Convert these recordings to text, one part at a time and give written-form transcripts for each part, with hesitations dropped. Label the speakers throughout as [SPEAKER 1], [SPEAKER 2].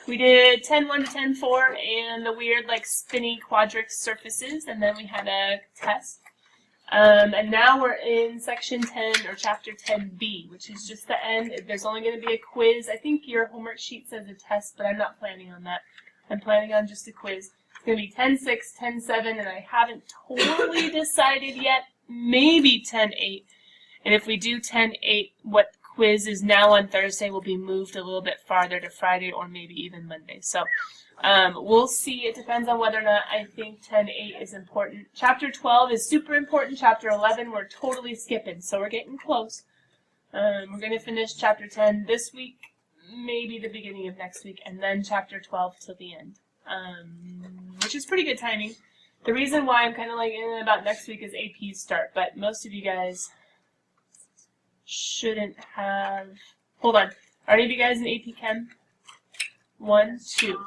[SPEAKER 1] We did 10-1 to 10-4 and the weird like spinny quadric surfaces, and then we had a test. And now we're in section 10 or chapter 10B, which is just the end. There's only going to be a quiz. I think your homework sheet says a test, but I'm not planning on that. I'm planning on just a quiz. It's going to be 10-6, 10-7, and I haven't totally decided yet. Maybe 10-8. And if we do 10-8, what quiz is now on Thursday will be moved a little bit farther to Friday or maybe even Monday. So we'll see. It depends on whether or not I think 10-8 is important. Chapter 12 is super important. Chapter 11 we're totally skipping, so we're getting close. We're going to finish chapter 10 this week, maybe the beginning of next week, and then chapter 12 till the end, which is pretty good timing. The reason why I'm kind of like about next week is APs start, but most of you guys shouldn't have. Hold on. Are any of you guys in AP Chem? 1, 2.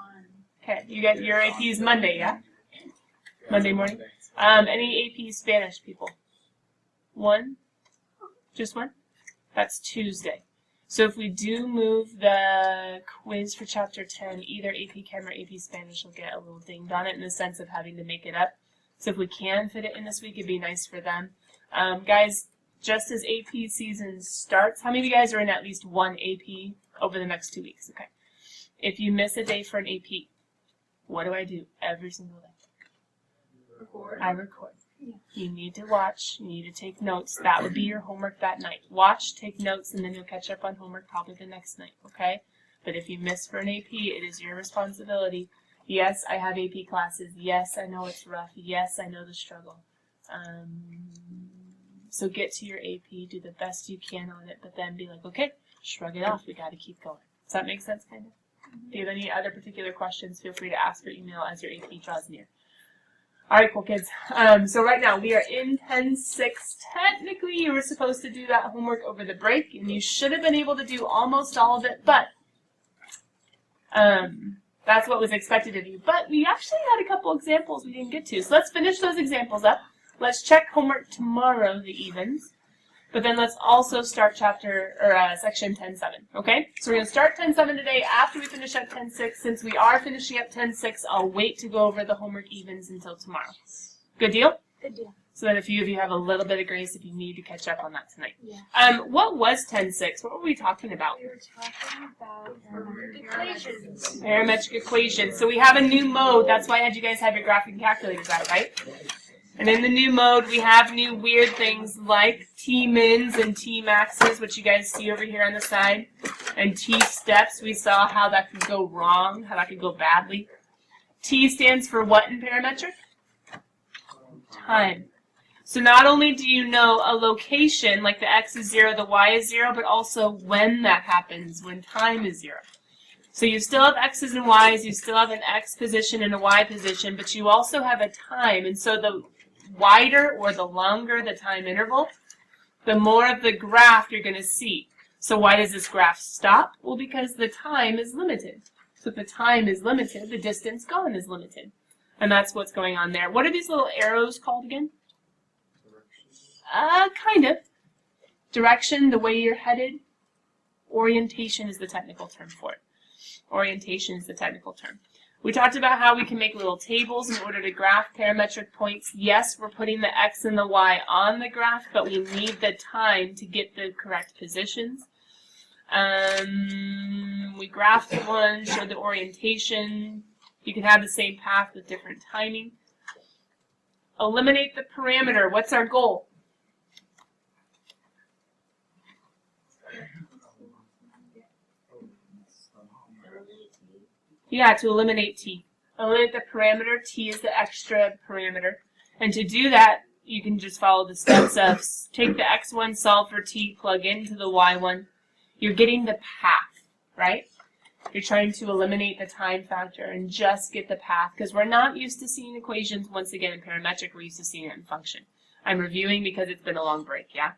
[SPEAKER 1] Okay, you got your AP is Monday, yeah? Monday morning. Any AP Spanish people? 1? Just 1? That's Tuesday. So if we do move the quiz for chapter 10, either AP Chem or AP Spanish will get a little dinged on it in the sense of having to make it up. So if we can fit it in this week, it'd be nice for them. Guys, just as AP season starts, how many of you guys are in at least one AP over the next 2 weeks? Okay. If you miss a day for an AP, what do I do every single day?
[SPEAKER 2] Record.
[SPEAKER 1] I record. Yeah. You need to watch. You need to take notes. That would be your homework that night. Watch, take notes, and then you'll catch up on homework probably the next night, okay? But if you miss for an AP, it is your responsibility. Yes, I have AP classes. Yes, I know it's rough. Yes, I know the struggle. So get to your AP, do the best you can on it, but then be like, okay, shrug it off. We got to keep going. Does that make sense, kind of? If you have any other particular questions, feel free to ask or email as your AP draws near. All right, cool kids. So right now we are in 10-6. Technically, you were supposed to do that homework over the break, and you should have been able to do almost all of it, but that's what was expected of you. But we actually had a couple examples we didn't get to, so let's finish those examples up. Let's check homework tomorrow, the evens. But then let's also start section 10-7, okay? So we're going to start 10-7 today after we finish up 10-6. Since we are finishing up 10-6, I'll wait to go over the homework evens until tomorrow. Good deal?
[SPEAKER 2] Good deal.
[SPEAKER 1] So that a few of you have a little bit of grace if you need to catch up on that tonight.
[SPEAKER 2] Yeah.
[SPEAKER 1] What was 10-6? What were we talking about?
[SPEAKER 2] We were talking about parametric equations.
[SPEAKER 1] Parametric equations. So we have a new mode. That's why I had you guys have your graphing calculators out, right? And in the new mode, we have new weird things like T-mins and T-maxes, which you guys see over here on the side, and T-steps. We saw how that could go wrong, how that could go badly. T stands for what in parametric? Time. So not only do you know a location, like the x is 0, the y is 0, but also when that happens, when time is 0. So you still have x's and y's, you still have an x position and a y position, but you also have a time, and so the wider or the longer the time interval, the more of the graph you're going to see. So why does this graph stop? Well, because the time is limited. So if the time is limited, the distance gone is limited. And that's what's going on there. What are these little arrows called again? Kind of. Direction, the way you're headed. Orientation is the technical term for it. Orientation is the technical term. We talked about how we can make little tables in order to graph parametric points. Yes, we're putting the x and the y on the graph, but we need the time to get the correct positions. We graphed one, showed the orientation. You can have the same path with different timing. Eliminate the parameter. What's our goal? Yeah, to eliminate t. Eliminate the parameter. T is the extra parameter. And to do that, you can just follow the steps of take the x1, solve for t, plug into the y1. You're getting the path, right? You're trying to eliminate the time factor and just get the path, because we're not used to seeing equations once again in parametric. We're used to seeing it in function. I'm reviewing because it's been a long break, yeah?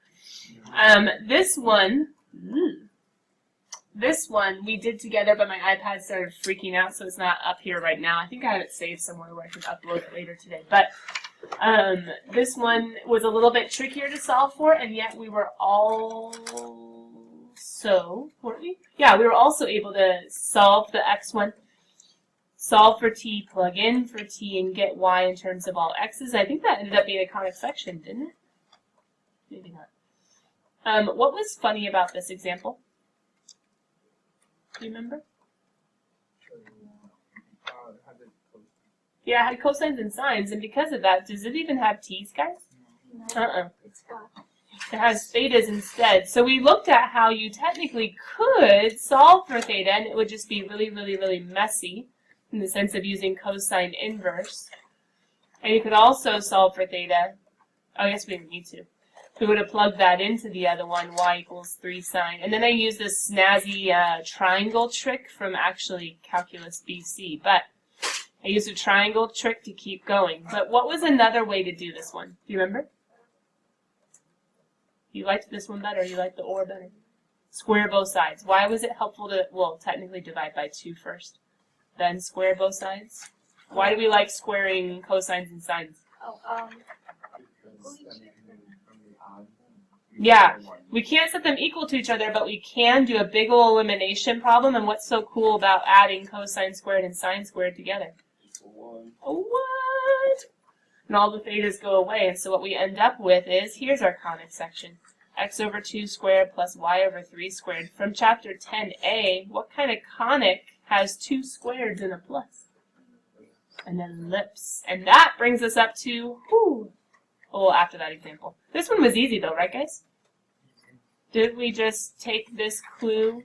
[SPEAKER 1] This one we did together, but my iPad started freaking out, so it's not up here right now. I think I have it saved somewhere where I can upload it later today. But this one was a little bit trickier to solve for, and yet we were also, weren't we? Yeah, we were also able to solve the x1 solve for t, plug in for t, and get y in terms of all x's. I think that ended up being a conic section, didn't it? Maybe not. What was funny about this example? Do you remember? Yeah, it had cosines and sines, and because of that, does it even have t's, guys?
[SPEAKER 2] No, it's got.
[SPEAKER 1] It has thetas instead. So we looked at how you technically could solve for theta, and it would just be really, really, really messy in the sense of using cosine inverse. And you could also solve for theta. Oh, I guess we didn't need to. We would have plugged that into the other one, y equals 3 sine. And then I used this snazzy triangle trick from actually Calculus BC. But I used a triangle trick to keep going. But what was another way to do this one? Do you remember? You liked this one better, or you liked the or better? Square both sides. Why was it helpful to, well, technically divide by 2 first, then square both sides? Why do we like squaring cosines and sines? Yeah, we can't set them equal to each other, but we can do a big ol' elimination problem, and what's so cool about adding cosine squared and sine squared together? What? And all the thetas go away, and so what we end up with is, here's our conic section. X over 2 squared plus y over 3 squared. From chapter 10a, what kind of conic has 2 squareds and a plus? An ellipse. And that brings us up to, well, after that example. This one was easy though, right guys? Did we just take this clue,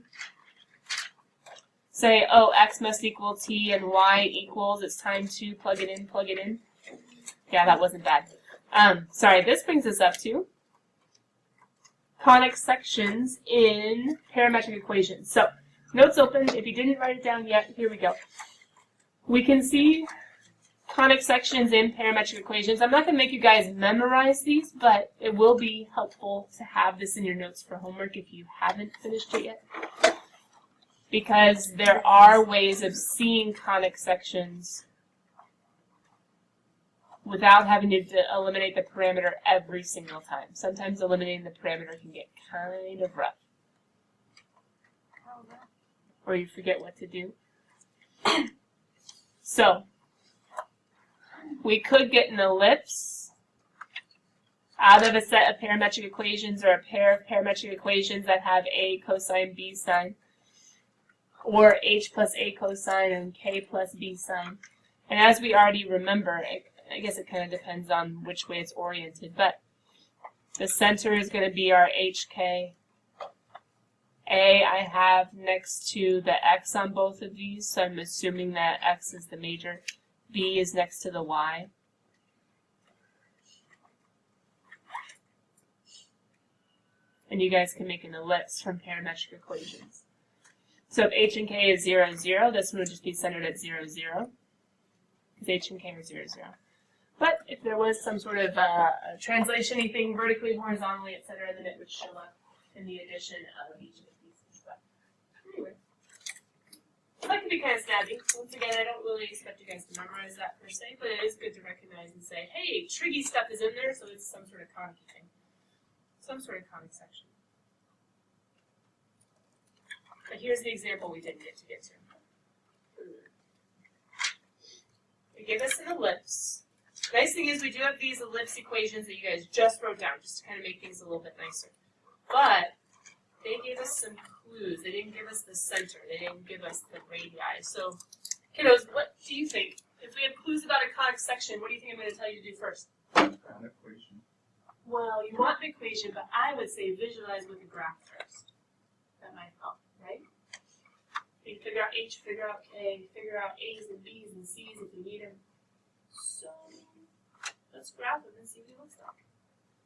[SPEAKER 1] say, oh, x must equal t and y equals, it's time to plug it in, plug it in? Yeah, that wasn't bad. Sorry, this brings us up to conic sections in parametric equations. So, notes open. If you didn't write it down yet, here we go. We can see conic sections in parametric equations. I'm not going to make you guys memorize these, but it will be helpful to have this in your notes for homework if you haven't finished it yet. Because there are ways of seeing conic sections without having to eliminate the parameter every single time. Sometimes eliminating the parameter can get kind of rough. Or you forget what to do. So, we could get an ellipse out of a set of parametric equations or a pair of parametric equations that have a cosine b sine, or h plus a cosine and k plus b sine. And as we already remember, I guess it kind of depends on which way it's oriented, but the center is going to be our HK. A I have next to the X on both of these, so I'm assuming that X is the major. B is next to the Y. And you guys can make an ellipse from parametric equations. So if H and K is 0, 0, this one would just be centered at 0, 0. Because H and K are 0, 0. But if there was some sort of translation-y thing vertically, horizontally, etc., then it would show up in the addition of each of these. But anyway, that can be kind of snazzy. Once again, I don't really expect you guys to memorize that per se, but it is good to recognize and say, hey, triggy stuff is in there, so it's some sort of conic thing. Some sort of conic section. But here's the example we didn't get to. They give us an ellipse. Nice thing is we do have these ellipse equations that you guys just wrote down, just to kind of make things a little bit nicer. But they gave us some clues. They didn't give us the center. They didn't give us the radii. So, kiddos, what do you think? If we have clues about a conic section, what do you think I'm going to tell you to do first?
[SPEAKER 3] An equation.
[SPEAKER 1] Well, you want an equation, but I would say visualize with a graph first. That might help, right? You figure out H, figure out K, figure out A's and B's and C's if you need them. So, let's graph them and see what it looks like.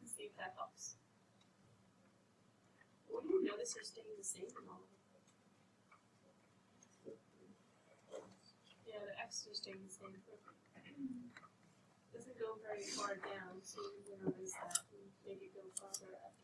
[SPEAKER 1] And see if that helps. What do you notice are staying the same in all of them? Yeah, the X's are staying the same. Doesn't go very far down, so you notice that and make it go farther up.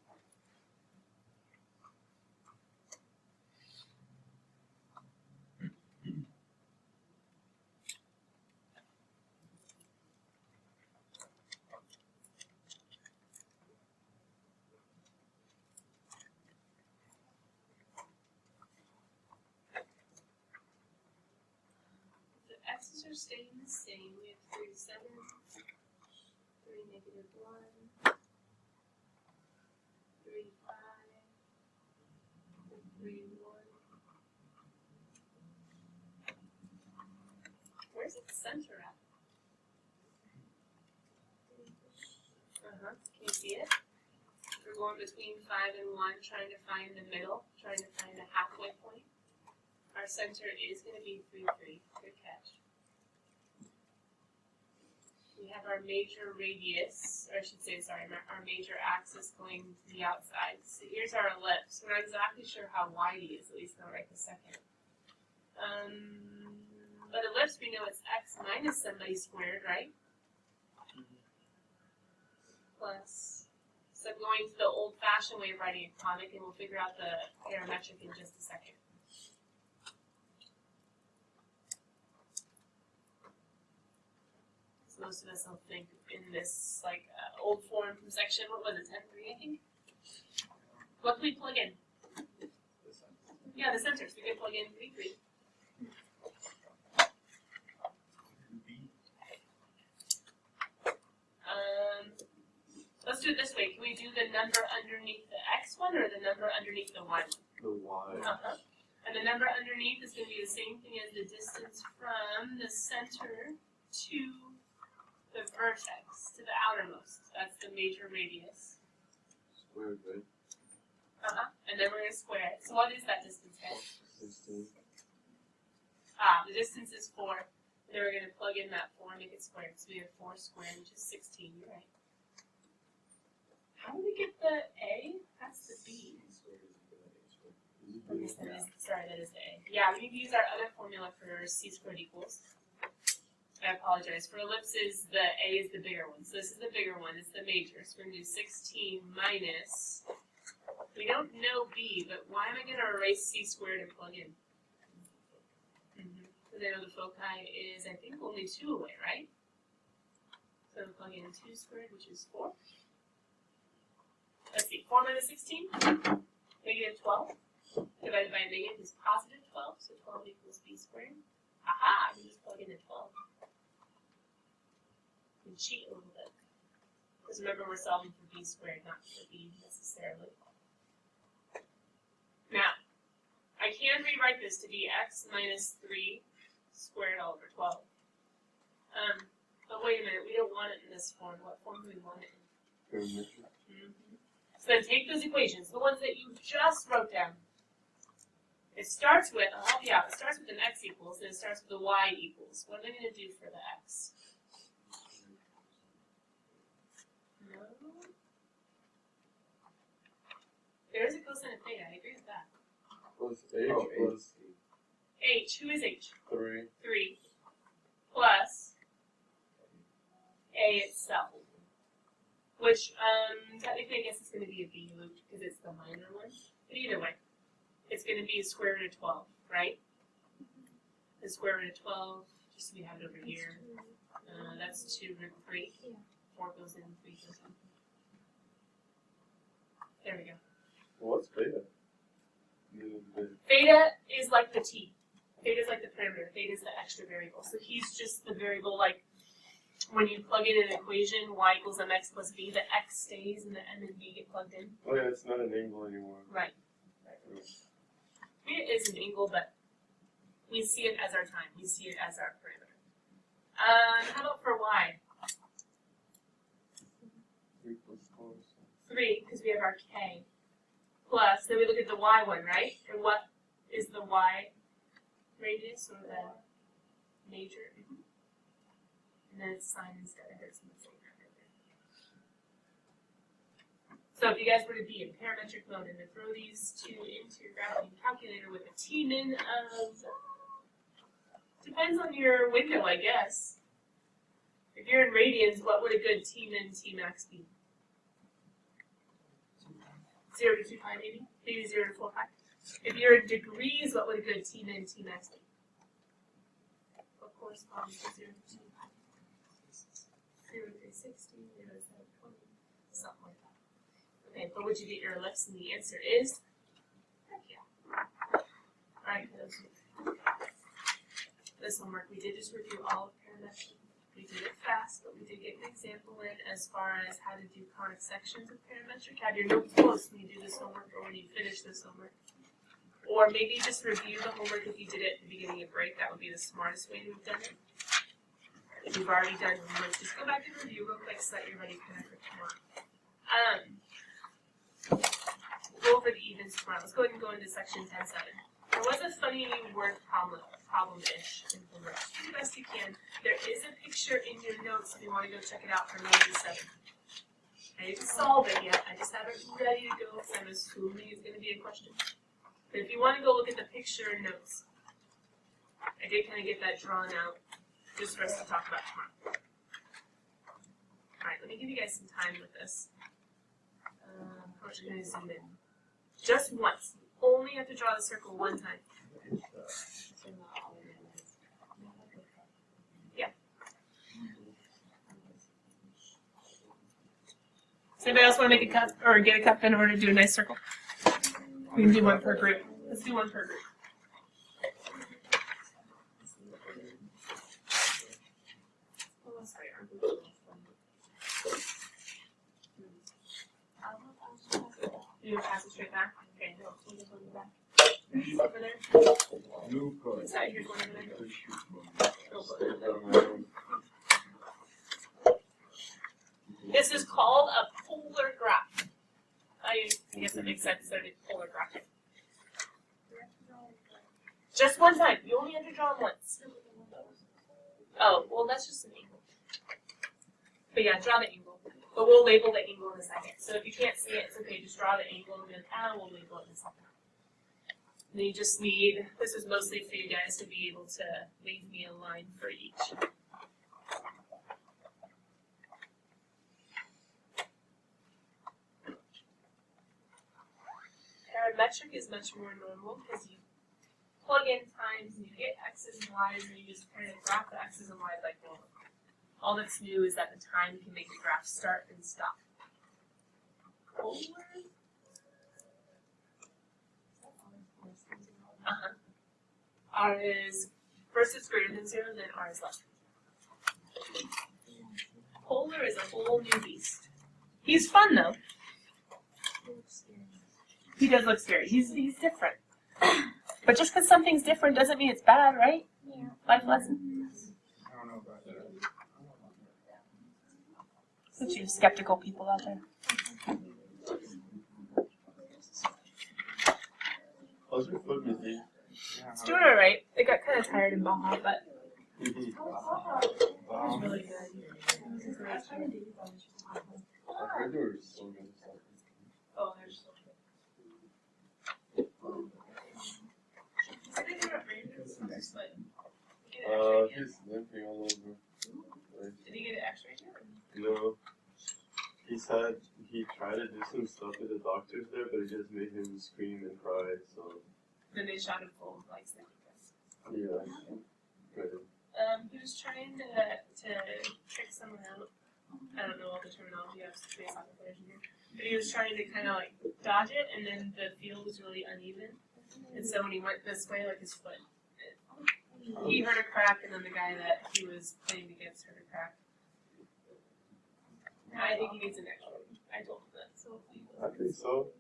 [SPEAKER 1] are staying the same. We have 3, 7, 3, negative 1, 3, 5, 3, 1. Where's its center at? Can you see it? We're going between 5 and 1, trying to find the middle, trying to find the halfway point. Our center is going to be 3, 3. Good catch. We have our major radius, or I should say, sorry, our major axis going to the outside. So here's our ellipse. We're not exactly sure how wide he is, at least not right this second. But ellipse, we know it's x minus somebody squared, right? Plus, so I'm going to the old-fashioned way of writing a comic, and we'll figure out the parametric in just a second. So most of us will think in this like old form from section, what was it, 10.3, I think? What can we plug in? Yeah, the center. So we can plug in 3, 3. Let's do it this way. Can we do the number underneath the x one or the number underneath the y one?
[SPEAKER 3] The y.
[SPEAKER 1] And the number underneath is going to be the same thing as the distance from the center to the vertex, to the outermost. That's the major radius.
[SPEAKER 3] Squared, right?
[SPEAKER 1] And then we're going to square it. So what is that distance, guys?
[SPEAKER 3] 16.
[SPEAKER 1] The distance is 4. And then we're going to plug in that 4 and make it squared. So we have 4 squared, which is 16. You're right. How do we get the A? That's the B. Okay, so that is, sorry, that is the A. Yeah, we need to use our other formula for c squared equals. I apologize. For ellipses, the A is the bigger one. So this is the bigger one. It's the major. So we're going to do 16 minus. We don't know B, but why am I going to erase c squared and plug in? Because I know the foci is, I think, only 2 away, right? So I'm plugging in 2 squared, which is 4. Let's see, 4 minus 16, negative 12, divided by a negative is positive 12, so 12 equals b squared. Aha, I can just plug in a 12. And cheat a little bit. Because remember, we're solving for b squared, not for b necessarily. Now, I can rewrite this to be x minus 3 squared all over 12. But wait a minute, we don't want it in this form. What form do we want it in?
[SPEAKER 3] Parametric.
[SPEAKER 1] So then take those equations, the ones that you just wrote down. It starts with, I'll help you out, it starts with an x equals, and it starts with a y equals. What am I going to do for the x? No. There's a cosine of theta, I agree with that.
[SPEAKER 3] Plus h plus
[SPEAKER 1] H, who is h?
[SPEAKER 3] 3.
[SPEAKER 1] 3 plus a itself. Which, technically, I guess it's going to be a b loop because it's the minor one. But either way, it's going to be a square root of 12, right? The square root of 12, just so we have it over here. That's 2 root 3. 4 goes in, 3 goes in. There we go.
[SPEAKER 3] What's beta?
[SPEAKER 1] Theta is like the t. Theta is like the parameter. Theta is the extra variable. So he's just the variable, like, when you plug in an equation, y equals mx plus b, the x stays and the m and b get plugged in.
[SPEAKER 3] Oh yeah, it's not an angle anymore.
[SPEAKER 1] Right. It is an angle, but we see it as our time. We see it as our parameter. How about for y?
[SPEAKER 3] 3 plus 4.
[SPEAKER 1] 3, because we have our k. Plus, then we look at the y one, right? And what is the y radius or the major? And then it's sine instead. I heard someone say that earlier. So if you guys were to be in parametric mode and to throw these two into your graphing calculator with a t-min of, depends on your window, I guess. If you're in radians, what would a good t-min, t-max be? 0 to 2 pi maybe? Maybe 0 to 4 pi. If you're in degrees, what would a good t-min, t-max be? What corresponds to 0 to 2 pi? 0 to 60, 0 to 720, something like that. Okay, but would you get your ellipse? And the answer is, heck yeah. Alright, the this homework, we did just review all of parametric. We did it fast, but we did get an example in as far as how to do conic sections of parametric. Have your notes close when you do this homework or when you finish this homework. Or maybe just review the homework if you did it at the beginning of break. That would be the smartest way to have done it. If you've already done homework, just go back and review real quick so that you're ready for tomorrow. We'll go over the evens tomorrow. Let's go ahead and go into section 10.7. There was a funny word problem-ish in homework. Do the best you can. There is a picture in your notes if you want to go check it out from 9-7. I didn't solve it yet. I just have it ready to go because I'm assuming it's going to be a question. But if you want to go look at the picture and notes, I did kind of get that drawn out just for us to talk about tomorrow. Alright, let me give you guys some time with this. How much can I zoom in? Just once. You only have to draw the circle one time. Yeah. Does anybody else want to make a cup or get a cup in order to do a nice circle? We can do one per group. Let's do one per group. You pass it straight back? Okay, no. Over there?
[SPEAKER 3] Blue card.
[SPEAKER 1] What's that? Here's one over there. This is called a polar graph. I guess that makes sense that it's polar graph. Just one time. You only have to draw them once. Oh, well, that's just an angle. But yeah, draw the angle. But we'll label the angle in a second. So if you can't see it, it's okay. Just draw the angle and then we'll label it in a second. And then you just need, this is mostly for you guys to be able to leave me a line for each. Parametric is much more normal because you plug in times and you get x's and y's and you just kind of graph the x's and y's like normal. All that's new is that the time can make the graph start and stop. Polar? R is, first it's greater than 0, then R is less than 0. Polar is a whole new beast. He's fun though. He does look scary. He's different. But just because something's different doesn't mean it's bad, right?
[SPEAKER 2] Yeah.
[SPEAKER 1] Life lesson.
[SPEAKER 3] I don't know about that.
[SPEAKER 1] Such you skeptical people out there.
[SPEAKER 3] How's your foot, Missy?
[SPEAKER 1] It's doing alright. It got kind of tired in Baja, but it was really good.
[SPEAKER 3] I heard they were so good.
[SPEAKER 1] Oh, there's so I think they were random, but
[SPEAKER 3] He's limping all over.
[SPEAKER 1] did he get an X-ray?
[SPEAKER 3] No. He said he tried to do some stuff at the doctor's there, but it just made him scream and cry, so.
[SPEAKER 1] Then they shot him full of like sticky test.
[SPEAKER 3] Yeah. Good.
[SPEAKER 1] He was trying to trick someone out. I don't know all the terminology of space soccer players in here. But he was trying to kind of like dodge it, and then the field was really uneven. And so when he went this way, like his foot, he heard a crack, and then the guy that he was playing against heard a crack. I think he needs an X-ray. I told him that, so hopefully he will.
[SPEAKER 3] I think so.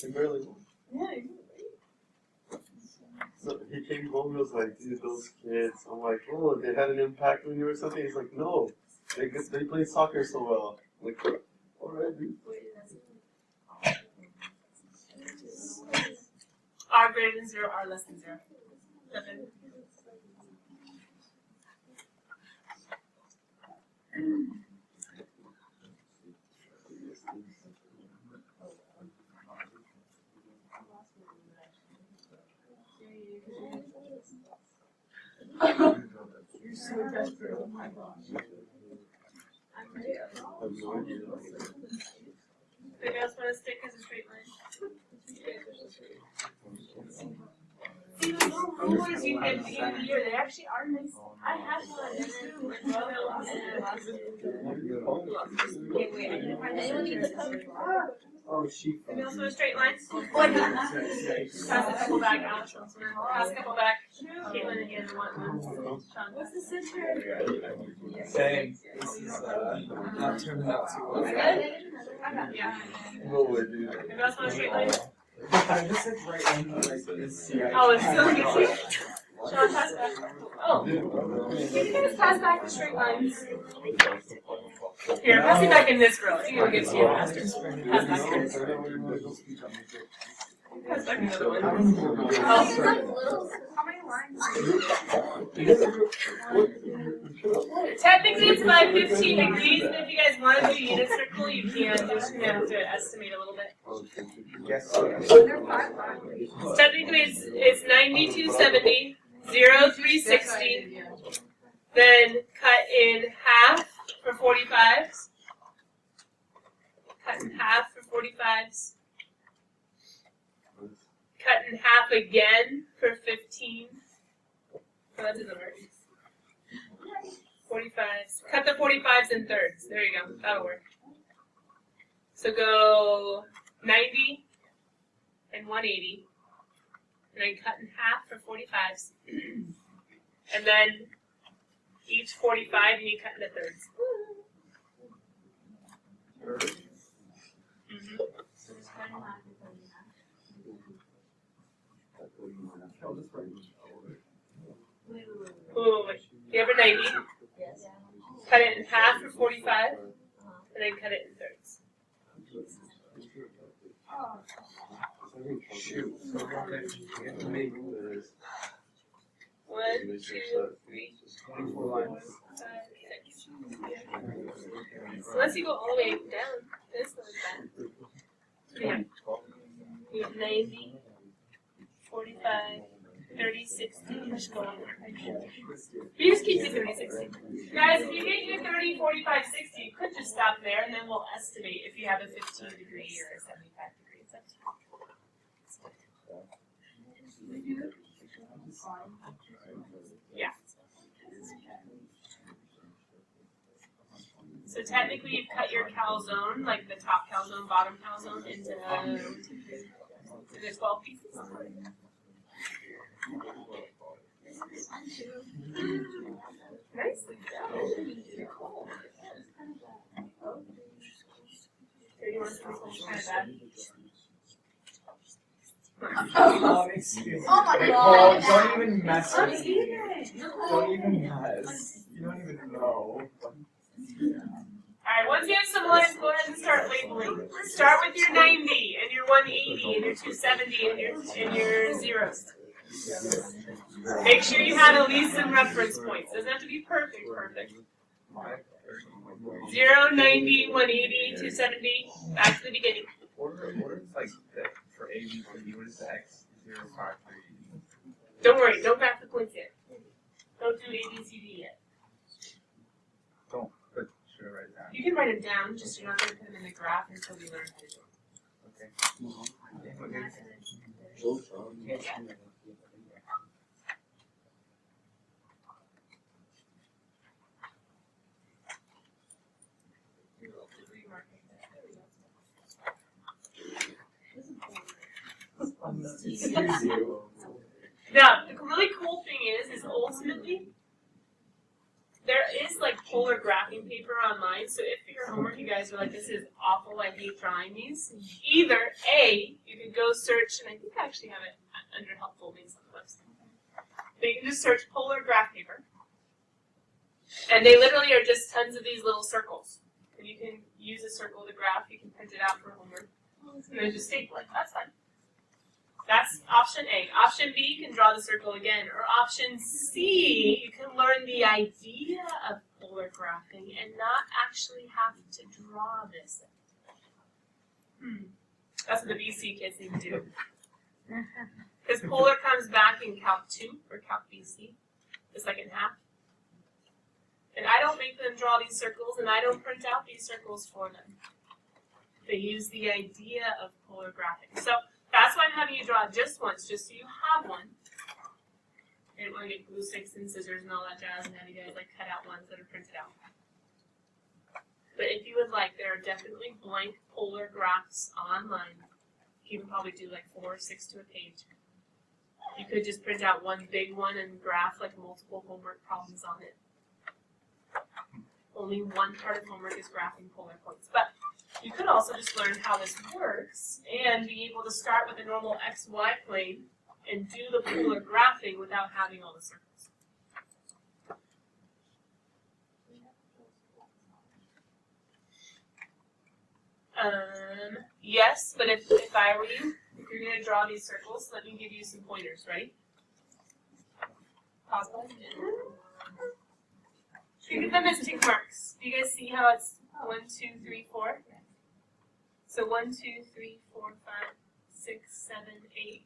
[SPEAKER 3] He barely.
[SPEAKER 1] Yeah,
[SPEAKER 3] So he came home and was like, dude, those kids. I'm like, oh, they had an impact on you or something? He's like, no. They play soccer so well. I'm like, alright, dude.
[SPEAKER 1] R greater than 0, R less than 0. Nothing. You're so desperate. Oh my gosh.
[SPEAKER 3] I have no idea.
[SPEAKER 1] Anybody else want to stick as a straight line? See, the little rulers you get in here, they actually are nice. I had one too. Anyone need to come?
[SPEAKER 3] Oh, she.
[SPEAKER 1] Anybody else want a straight line? Pass a couple back, Alex. Pass a couple back. Caitlin and again, the one. Sean, what's the center?
[SPEAKER 4] Same. This is not turning out too well.
[SPEAKER 1] Yeah.
[SPEAKER 3] No way, dude.
[SPEAKER 1] Anybody else want a straight line?
[SPEAKER 4] This is right angle like this.
[SPEAKER 1] Oh, it's still good. Sean, pass back. Oh. Can you guys pass back the straight lines? Here, pass it back in this row. I think it'll get to you faster. Pass back here. Pass back another one. Oh.
[SPEAKER 2] How many lines?
[SPEAKER 1] Technically, it's by 15 degrees, but if you guys want to do a unit circle, you can. You're just going to have to estimate a little bit.
[SPEAKER 4] Yes.
[SPEAKER 2] There's 5 lines.
[SPEAKER 1] Technically, it's 9270, 0360, then cut in half for 45s, cut in half for 45s, cut in half again for 15. Oh, that doesn't work. 45s. Cut the 45s in thirds. There you go. That'll work. So go 90 and 180. And then cut in half for 45s. And then each 45 you cut into thirds. Mm-hmm. Ooh, wait. You have a 90.
[SPEAKER 2] Yes.
[SPEAKER 1] Cut it in half for 45, and then cut it in thirds.
[SPEAKER 4] Shoot. So you have to make
[SPEAKER 1] 1, 2, 3,
[SPEAKER 4] 24 lines.
[SPEAKER 1] 5, 6. Unless you go all the way down. This one is bad. Yeah. You have 90, 45, 30, 60. Let's go on. You just keep it 30, 60. Guys, if you get your 30, 45, 60, you could just stop there, and then we'll estimate if you have a 15 degree or a 75 degree. It's up to you. Yeah. So technically, you've cut your calzone, like the top calzone, bottom calzone, into 12 pieces. Nicely done. Here, you want to kind of bad?
[SPEAKER 4] Excuse me.
[SPEAKER 2] Oh my
[SPEAKER 4] Hey,
[SPEAKER 2] God.
[SPEAKER 4] Paul, don't even mess with me. Don't even mess. You don't even know.
[SPEAKER 1] Alright, once you have some lines, go ahead and start labeling. Start with your 90 and your 180 and your 270 and your zeros. Make sure you have at least some reference points. Doesn't have to be perfect. 0, 90, 180, 270. Back to the beginning.
[SPEAKER 5] What is like the, for A, B, for B, what is the X, 0, 5, 3?
[SPEAKER 1] Don't worry, don't graph the points yet. Don't do A, B, C, D yet.
[SPEAKER 5] Don't, but should I write it down?
[SPEAKER 1] You can write them down, just you're not going to put them in the graph until we learn how to do it.
[SPEAKER 5] Okay.
[SPEAKER 4] Excuse you.
[SPEAKER 1] Now, the really cool thing is ultimately, there is like polar graphing paper online, so if for your homework you guys are like, this is awful, I hate drawing these, either A, you could go search, and I think I actually have it under helpful links on the website, but you can just search polar graph paper, and they literally are just tons of these little circles, and you can use a circle to graph, you can print it out for homework, and then just staple it, that's fine. That's option A. Option B, you can draw the circle again. Or option C, you can learn the idea of polar graphing and not actually have to draw this. That's what the BC kids need to do. Because polar comes back in Calc 2 or Calc BC, the second half. And I don't make them draw these circles, and I don't print out these circles for them. They use the idea of polar graphing. So that's why I'm having you draw just once, just so you have one. I didn't want to get glue sticks and scissors and all that jazz and have you guys like cut out ones that are printed out. But if you would like, there are definitely blank polar graphs online. You can probably do like 4 or 6 to a page. You could just print out one big one and graph like multiple homework problems on it. Only one part of homework is graphing polar points. But you could also just learn how this works and be able to start with a normal XY plane and do the polar graphing without having all the circles. Yes, but if I were you, if you're going to draw these circles, let me give you some pointers. Ready? Pause. Think of them as tick marks. Do you guys see how it's 1, 2, 3, 4? So 1, 2, 3, 4, 5, 6, 7, 8.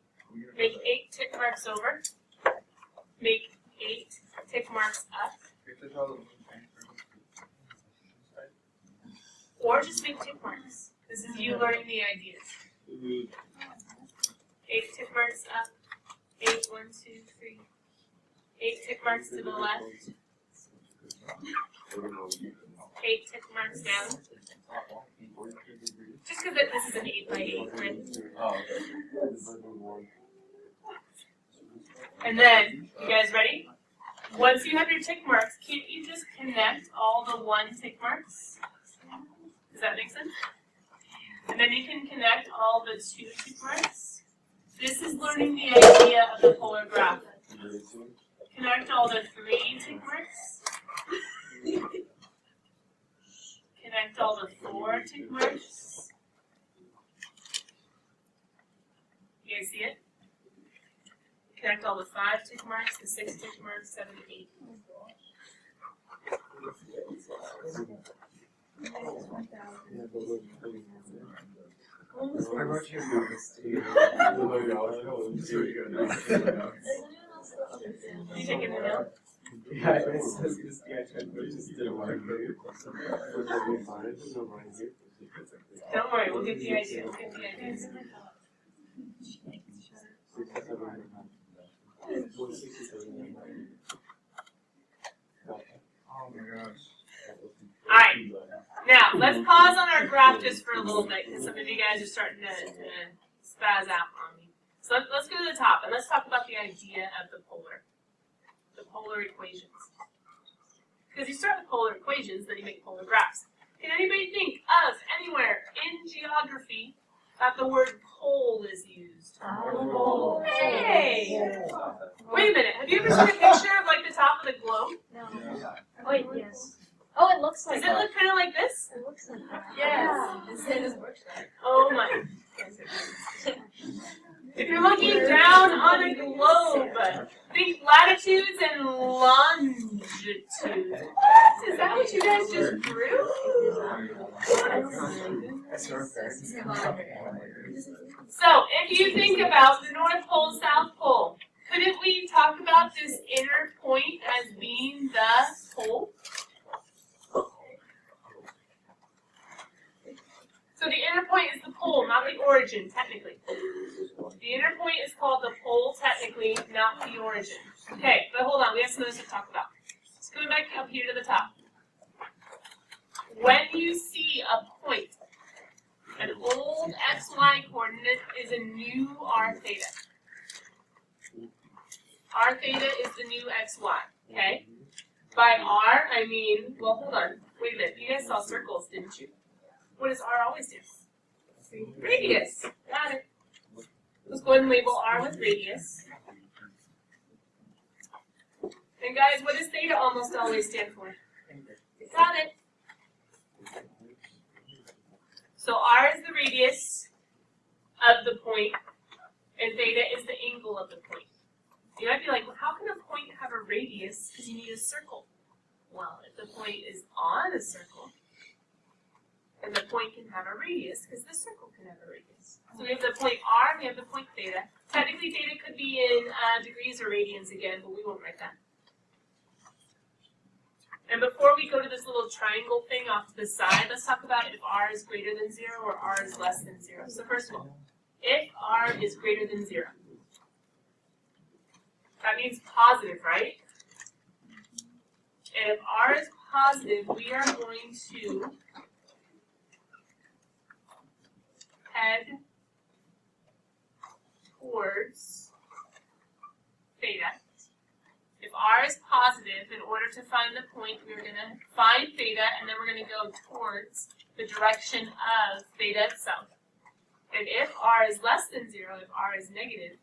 [SPEAKER 1] Make 8 tick marks over. Make 8 tick marks up. Or just make tick marks. This is you learning the ideas. 8 tick marks up. 8, 1, 2, 3. 8 tick marks to the left. 8 tick marks down. Just because this is an 8 by 8 grid. And then, you guys ready? Once you have your tick marks, can't you just connect all the 1 tick marks? Does that make sense? And then you can connect all the 2 tick marks. This is learning the idea of the polar graph. Connect all the 3 tick marks. Connect all the 4 tick marks. You guys see it? Connect all the 5 tick marks, the 6 tick marks, 7, 8.
[SPEAKER 4] I wrote you a notice too.
[SPEAKER 1] You taking it out?
[SPEAKER 4] Yeah, it says this sketch, but it just didn't work.
[SPEAKER 1] Don't worry, we'll get the idea. We'll get the ideas.
[SPEAKER 5] Oh my gosh.
[SPEAKER 1] Alright, now let's pause on our graph just for a little bit because some of you guys are starting to spaz out on me. So let's go to the top and let's talk about the idea of the polar equations. Because you start with polar equations, then you make polar graphs. Can anybody think of anywhere in geography that the word pole is used?
[SPEAKER 2] Pole.
[SPEAKER 1] Hey! Wait a minute, have you ever seen a picture of like the top of the globe?
[SPEAKER 2] No. Wait, yes. Oh, it looks like
[SPEAKER 1] Does it look kind of like this?
[SPEAKER 2] It looks like that.
[SPEAKER 1] Yes. Oh my. If you're looking down on a globe, think latitudes and longitudes. What? Is that what you guys just drew? So, if you think about the North Pole, South Pole, couldn't we talk about this inner point as being the pole? So the inner point is the pole, not the origin, technically. The inner point is called the pole, technically, not the origin. Okay, but hold on, we have some others to talk about. Just coming back up here to the top. When you see a point, an old xy coordinate is a new r theta. R theta is the new xy, okay? By r, I mean, well, hold on. Wait a minute, you guys saw circles, didn't you? What does R always do? Radius. Got it. Let's go ahead and label R with radius. And guys, what does theta almost always stand for? Got it. So R is the radius of the point, and theta is the angle of the point. You might be like, well, how can a point have a radius? Because you need a circle. Well, if the point is on a circle, and the point can have a radius, because the circle can have a radius. So we have the point R, and we have the point theta. Technically, theta could be in degrees or radians again, but we won't write that. And before we go to this little triangle thing off to the side, let's talk about if R is greater than 0 or R is less than 0. So first of all, if R is greater than 0, that means positive, right? And if R is positive, we are going to head towards theta. If r is positive, in order to find the point, we're going to find theta, and then we're going to go towards the direction of theta itself. And if r is less than 0, if r is negative,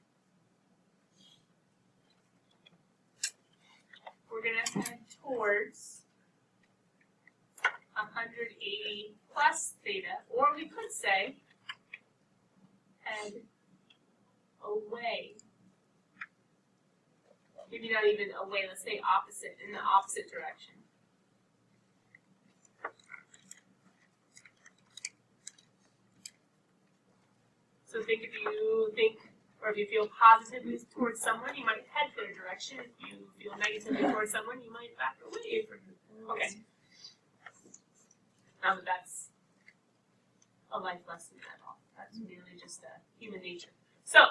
[SPEAKER 1] we're going to head towards 180 plus theta, or we could say head away. Maybe not even away, let's say opposite, in the opposite direction. So think if you think, or if you feel positively towards someone, you might head their direction. If you feel negatively towards someone, you might back away from them. Okay. Not that that's a life lesson at all. That's merely just human nature. So,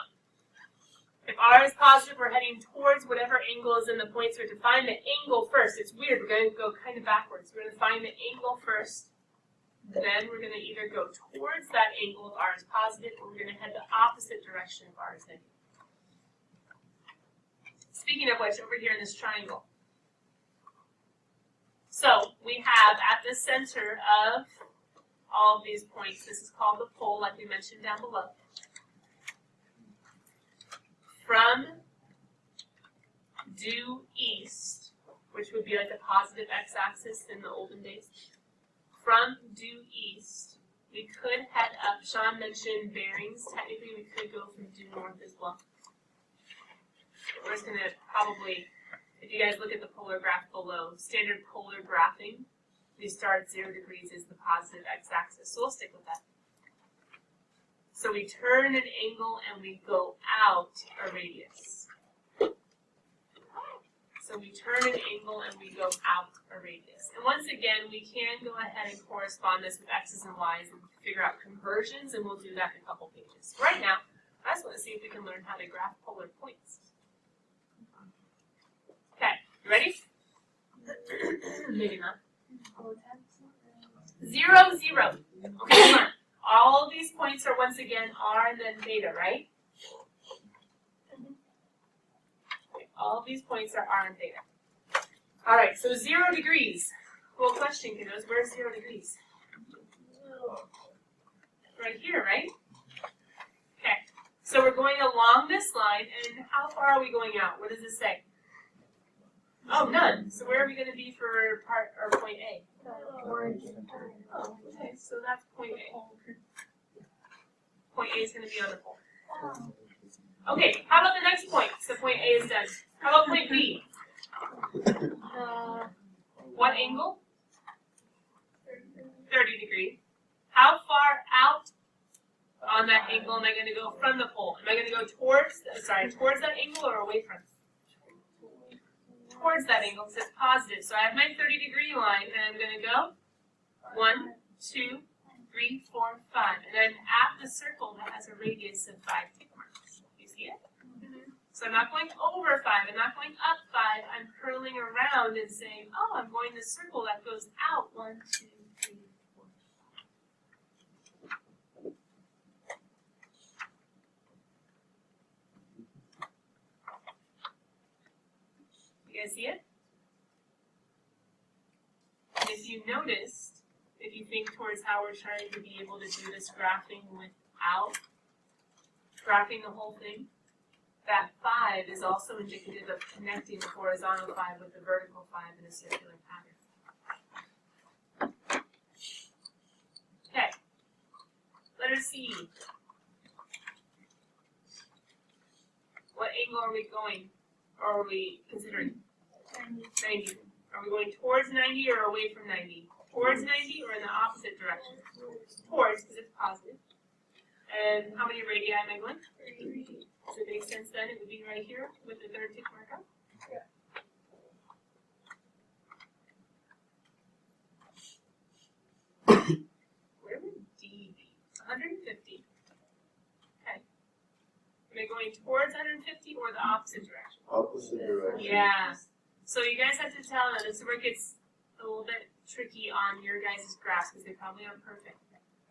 [SPEAKER 1] if r is positive, we're heading towards whatever angle is in the point. So we have to find the angle first. It's weird. We're going to go kind of backwards. We're going to find the angle first. Then we're going to either go towards that angle if r is positive, or we're going to head the opposite direction if r is negative. Speaking of which, over here in this triangle. So we have at the center of all of these points, this is called the pole, like we mentioned down below. From due east, which would be like the positive x-axis in the olden days, from due east, we could head up. Sean mentioned bearings. Technically, we could go from due north as well. We're just going to probably, if you guys look at the polar graph below, standard polar graphing, we start 0 degrees is the positive x-axis. So we'll stick with that. So we turn an angle and we go out a radius. So we turn an angle and we go out a radius. And once again, we can go ahead and correspond this with x's and y's and figure out conversions, and we'll do that in a couple pages. Right now, I just want to see if we can learn how to graph polar points. Okay, you ready? Maybe not. 0, 0. Okay, come on. All of these points are once again r and then theta, right? Okay, all of these points are r and theta. All right, so 0 degrees. Well, question, kiddos, where's 0 degrees? Right here, right? Okay, so we're going along this line, and how far are we going out? What does it say? Oh, none. So where are we going to be for point A? Oh, okay, so that's point A. Point A is going to be on the pole. Okay, how about the next point? So point A is done. How about point B? What angle? 30 degrees. How far out on that angle am I going to go from the pole? Am I going to go towards that angle or away from it? Towards that angle, because it's positive. So I have my 30-degree line, and I'm going to go 1, 2, 3, 4, 5. And I'm at the circle that has a radius of 5 tick marks. You see it? So I'm not going over 5. I'm not going up 5. I'm curling around and saying, oh, I'm going the circle that goes out 1, 2, 3, 4. You guys see it? And if you noticed, if you think towards how we're trying to be able to do this graphing without graphing the whole thing, that 5 is also indicative of connecting the horizontal 5 with the vertical 5 in a circular pattern. Okay, letter C. What angle are we going, or are we considering? 90. Are we going towards 90 or away from 90? Towards 90 or in the opposite direction? Towards, because it's positive. And how many radii am I going? 3. Does it make sense then? It would be right here with the third tick mark up? Yeah. Where would D be? 150. Okay. Am I going towards 150 or the opposite direction?
[SPEAKER 3] Opposite direction.
[SPEAKER 1] Yeah. So you guys have to tell them. This is where it gets a little bit tricky on your guys' graphs because they probably aren't perfect.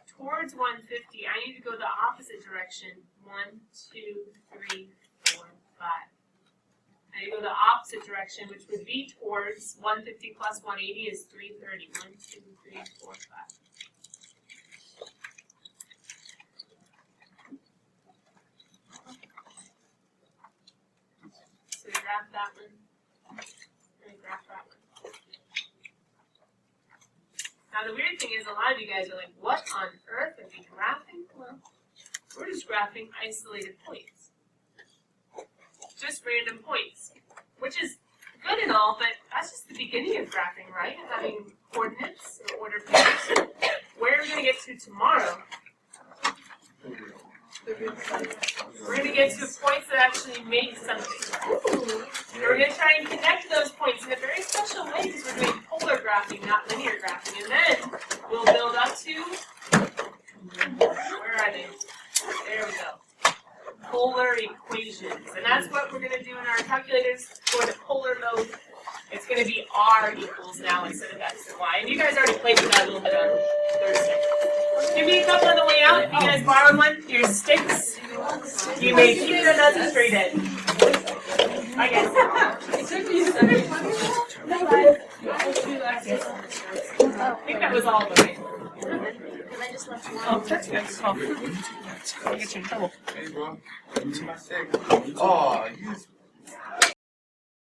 [SPEAKER 1] Towards 150, I need to go the opposite direction. 1, 2, 3, 4, 5. Now you go the opposite direction, which would be towards 150 plus 180 is 330. 1, 2, 3, 4, 5. So you graph that one, and graph that one. Now the weird thing is, a lot of you guys are like, what on earth are we graphing? Well, we're just graphing isolated points. Just random points, which is good and all, but that's just the beginning of graphing, right? Having coordinates or order pairs. Where are we going to get to tomorrow? We're going to get to points that actually make something. We're going to try and connect those points in a very special way because we're doing polar graphing, not linear graphing. And then we'll build up to, where are they? There we go. Polar equations. And that's what we're going to do in our calculators for the polar mode. It's going to be R equals now instead of X and Y. And you guys already played with that a little bit on Thursday. Give me a couple on the way out. If you guys borrowed one, your sticks. You may keep it or not to trade it. I guess. I think that was all of them, right? Oh, that's good. Oh. I'll get you in trouble.
[SPEAKER 5] Hey, bro. My stick. Oh, you just